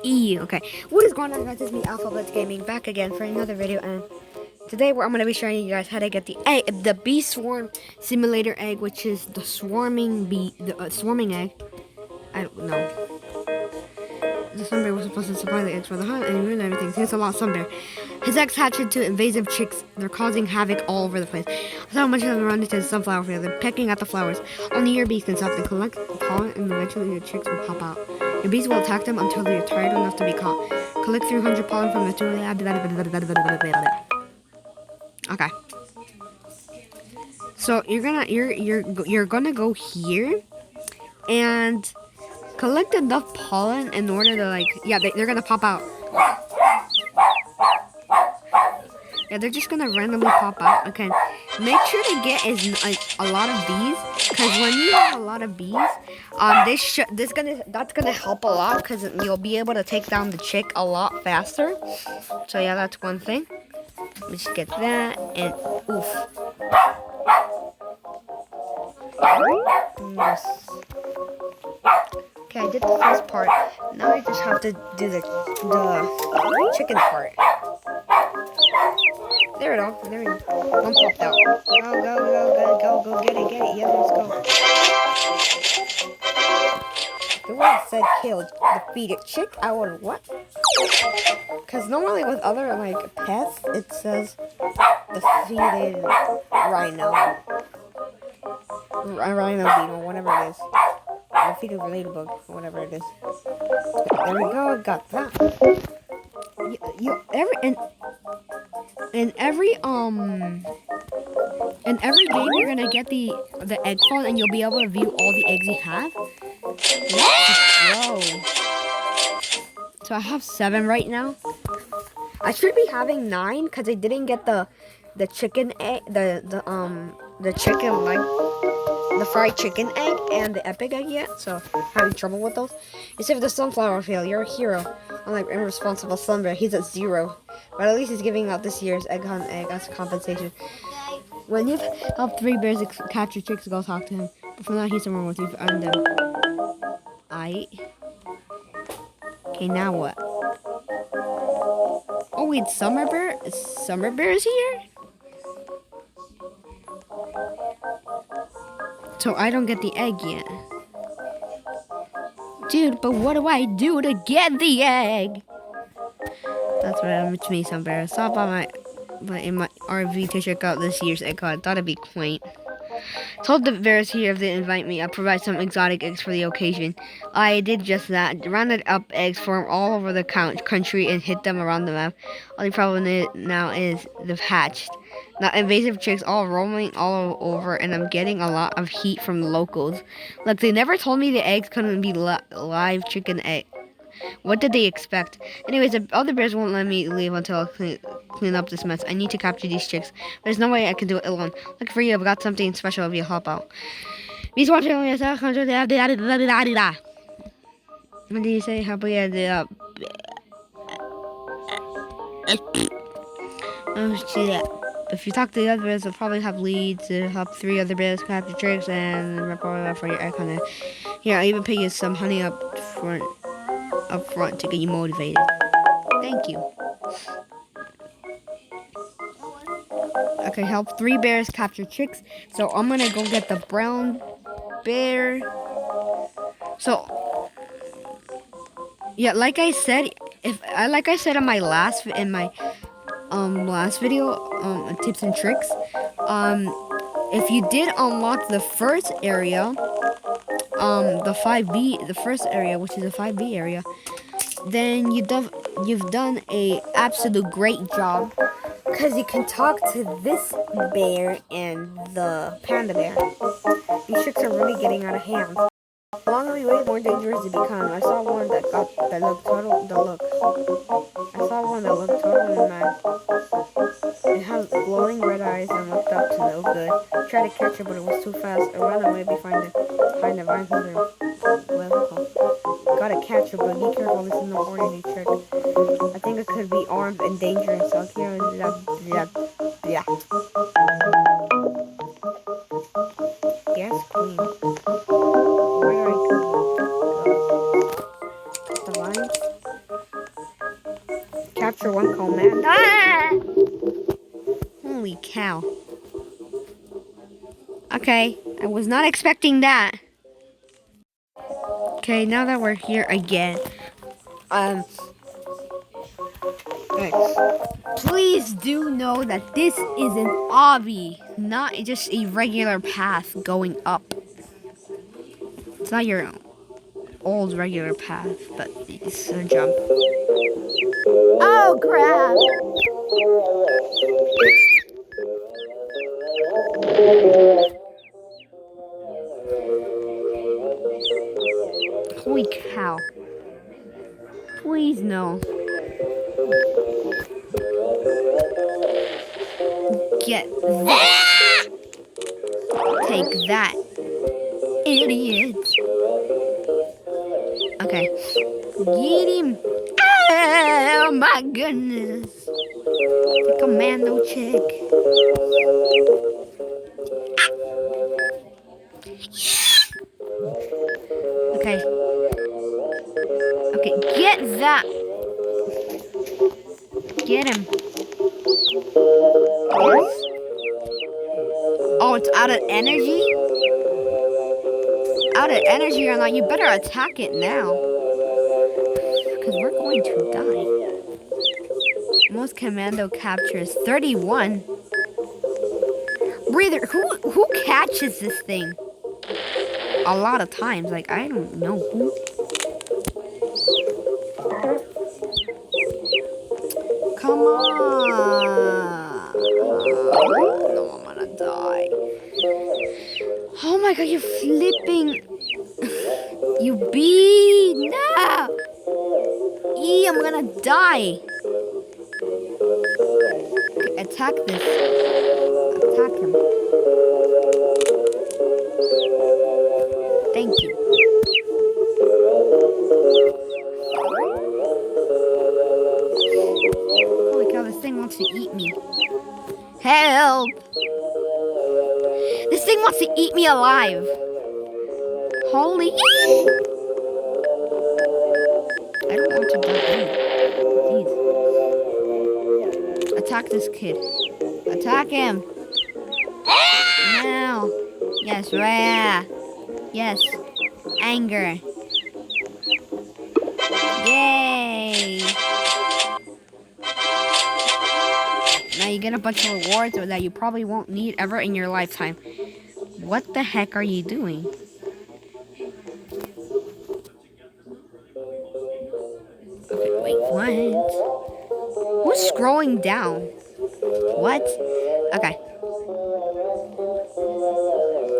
Okay, what is going on, guys? It's me, Alphabet Gaming, back again for another video, and today I'm going to be showing you guys how to get the bee swarm simulator egg, which is the swarming bee, the swarming egg. I don't know. The sunbear was supposed to supply the eggs for the hunt and ruin everything. Thanks a lot, sunbear. His eggs hatch into invasive chicks. They're causing havoc all over the place. So much of them run into the sunflower field. They're pecking at the flowers. Only your bees can stop them. Collect pollen, and eventually the chicks will pop out. Your bees will attack them until they're tired enough to be caught. Collect 300 pollen from the two. Okay. So you're gonna go here and collect enough pollen in order to they're gonna pop out. Yeah, they're just gonna randomly pop out. Okay, make sure to get a lot of bees, because when you have a lot of bees, that's gonna help a lot, because you'll be able to take down the chick a lot faster. So yeah, that's one thing. Let me just get that and oof. Okay, I did the first part. Now I just have to do the chicken part. There we go. There we go. One popped out. Go, get it. Yeah, let's go. The way it said kill, defeated chick, I would what? Because normally with other pets, it says defeated rhino. Rhino beetle, whatever it is. Defeated ladybug, whatever it is. There we go, got that. In every game you're gonna get the egg phone, and you'll be able to view all the eggs you have. Whoa. So I have 7 right now. I should be having 9 because I didn't get the chicken egg, the chicken leg, the fried chicken egg, and the epic egg yet. So having trouble with those. You saved the sunflower field. You're a hero. Unlike irresponsible sunbear, he's at 0. But at least he's giving out this year's egg hunt egg as compensation. When you've helped 3 bears capture chicks, go talk to him. But for now, he's somewhere with you and them. Okay, now what? Oh wait, Summer Bear is here? So I don't get the egg yet. Dude, but what do I do to get the egg? That's what happened to me, some bears. Stop by in my RV to check out this year's egg hunt. Thought it'd be quaint. Told the bears here if they invite me, I'll provide some exotic eggs for the occasion. I did just that. Rounded up eggs from all over the country and hid them around the map. Only problem now is they've hatched. Now invasive chicks all roaming all over, and I'm getting a lot of heat from the locals. Look, they never told me the eggs couldn't be live chicken egg. What did they expect? Anyways, the other bears won't let me leave until I clean up this mess. I need to capture these chicks. There's no way I can do it alone. Look for you. I've got something special if you help out. Bees watching only a second. What did you say? How about you? Oh shit. If you talk to the other bears, they'll probably have leads to help 3 other bears capture chicks and report for your egg hunter. Here, I'll even pay you some honey up front to get you motivated. Thank you. Okay, help 3 bears capture chicks. So I'm gonna go get the brown bear. So yeah, like I said in my last video, tips and tricks. If you did unlock the first area, the 5B, the first area, which is a 5B area, then you've done a absolute great job, because you can talk to this bear and the panda bear. These tricks are really getting out of hand. The longer we wait, more dangerous they become. I saw one that looked totally mad. It had glowing red eyes and looked up to no good. Tried to catch it, but it was too fast. I ran away behind the vines with her gotta catch her, but be careful, this is no ordinary trick. I think it could be armed and dangerous, so here is yeah. Yes, queen. Where do I go? The lines? capture one command. Ah! Holy cow. Okay, I was not expecting that. Okay, now that we're here again, right. Please do know that this is an obby, not just a regular path going up. It's not your old regular path, but it's a jump. Oh crap! Holy cow. Please no. Get that! Take that, idiot. Okay. Get him. Oh my goodness. The commando chick. Okay. Okay, get that. Get him. Yes. Oh, it's out of energy? Out of energy or not, you better attack it now. Because we're going to die. Most commando captures 31. Breather, who catches this thing? A lot of times, like I don't know who. Come on. No, I'm gonna die. Oh my god, you're flipping. You bee! No! I'm gonna die. Okay, attack this. Attack him. Thank you. Holy cow, this thing wants to eat me. Help! This thing wants to eat me alive. Holy... I don't want to die. Please. Attack this kid. Attack him. Now. Yes, rah. Yes. Anger. Yay. Now you get a bunch of rewards that you probably won't need ever in your lifetime. What the heck are you doing? Okay, wait, what? Who's scrolling down? What? Okay.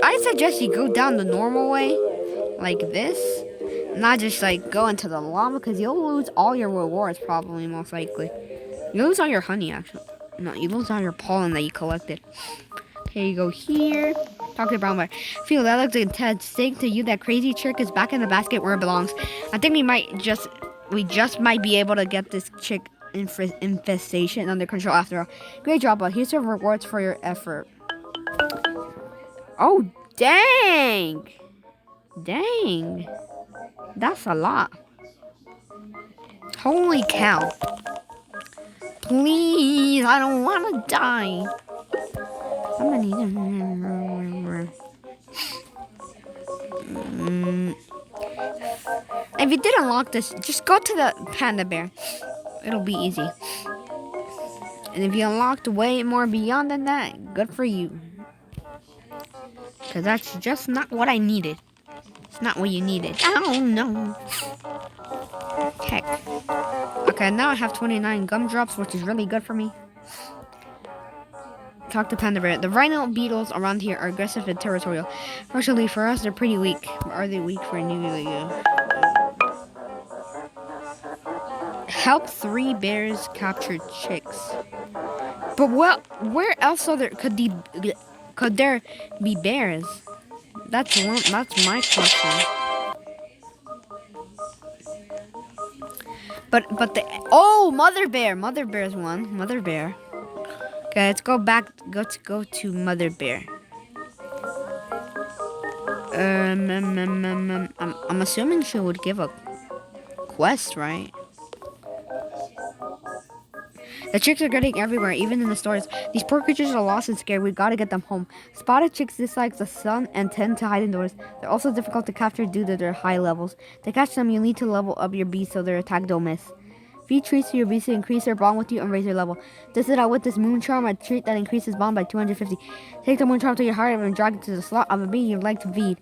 I suggest you go down the normal way, like this. Not just like go into the llama, because you'll lose all your rewards probably, most likely. You lose all your honey, actually. No, you lose all your pollen that you collected. Okay, you go here. Talk to the brown bear. Feel that looks intense. Saying to you that crazy trick is back in the basket where it belongs. I think we just might be able to get this chick infestation under control after all. Great job, but here's some rewards for your effort. Oh, dang. Dang. That's a lot. Holy cow. Please, I don't want to die. I'm gonna need If you did unlock this, just go to the panda bear. It'll be easy. And if you unlocked way more beyond than that, good for you. Because that's just not what I needed. It's not what you needed. Oh no. Heck. Okay, now I have 29 gumdrops, which is really good for me. Talk to Panda Bear. The rhino beetles around here are aggressive and territorial. Fortunately for us, they're pretty weak. Or are they weak for new? Help 3 bears capture chicks. But where else could there be bears? That's my question. But mother bear's one. Mother bear. Okay, let's go back. Go to Mother Bear. I'm assuming she would give a quest, right? The chicks are getting everywhere, even in the stores. These poor creatures are lost and scared. We gotta get them home. Spotted chicks dislike the sun and tend to hide indoors. They're also difficult to capture due to their high levels. To catch them, you'll need to level up your bees so their attack don't miss. Feed treats to your bees to increase their bond with you and raise their level. Test it out with this moon charm, a treat that increases bond by 250. Take the moon charm to your heart and drag it to the slot of a bee you'd like to feed.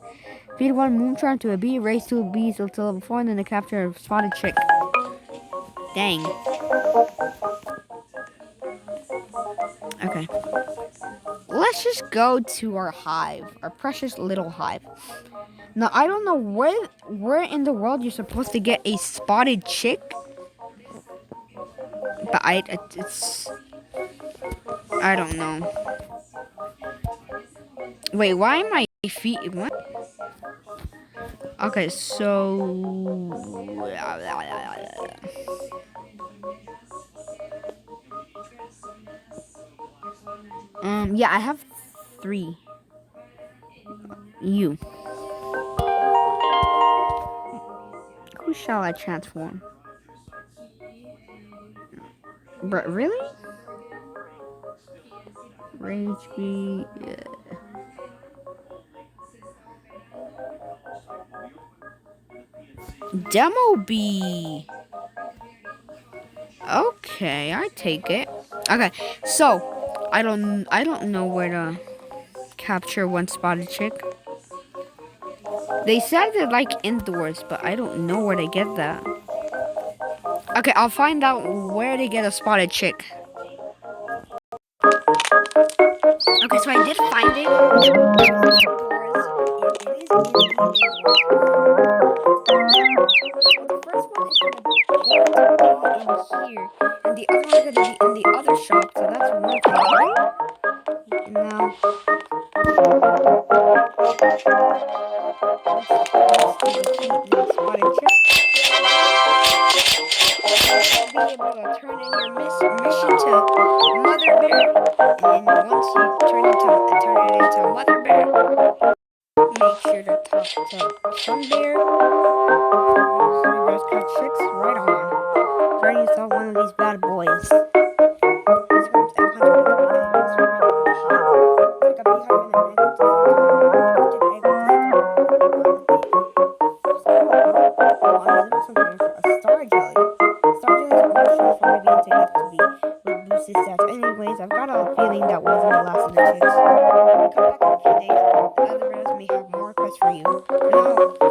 Feed one moon charm to a bee, raise 2 bees to level 4, and then to capture a spotted chick. Dang. Okay. Let's just go to our hive, our precious little hive. Now, I don't know where in the world you're supposed to get a spotted chick, but I don't know. Wait, why am my feet? What? Okay, so yeah, I have 3. You. Who shall I transform? But really? Rage bee. Yeah. Demo bee. Okay, I take it. Okay, so I don't know where to capture one spotted chick. They said they're like indoors, but I don't know where to get that. Okay, I'll find out where to get a spotted chick. Okay, so I did find it. The first one is going to be in here, and the other one is going to be in the other shop. So that's one thing. Now, spotted chick. Be able to turn in your mission to Mother Bear, and then once you turn it into Mother Bear, make sure to talk to Sun Bear. Sun Bear's got chicks right on. Turn yourself one of these bad boys. These ones that hunt with the beehive. This one right on the hive. It's like a beehive and an egg at the same time. Egg at the a star jelly. Star jelly is optional for my being ticket to be with boosted stats. Anyways, I've got a feeling that wasn't the last of the chicks. When we come back in a few days, the other bears may have more quests for you.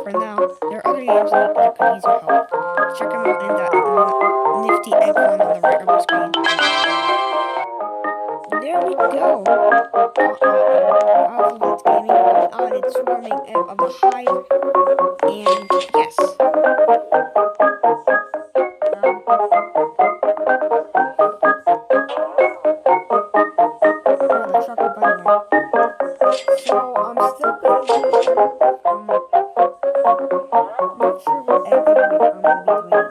For now, there are other games that could use your help. Check them out in that nifty egg farm on the right of the screen. There we go. Alphabet's gaming on its swarming of the hive. And yes. So I'm still gonna do not sure what eggs I'm gonna be doing.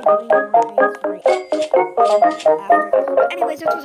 Probably doing more eggs right after. But anyways, this was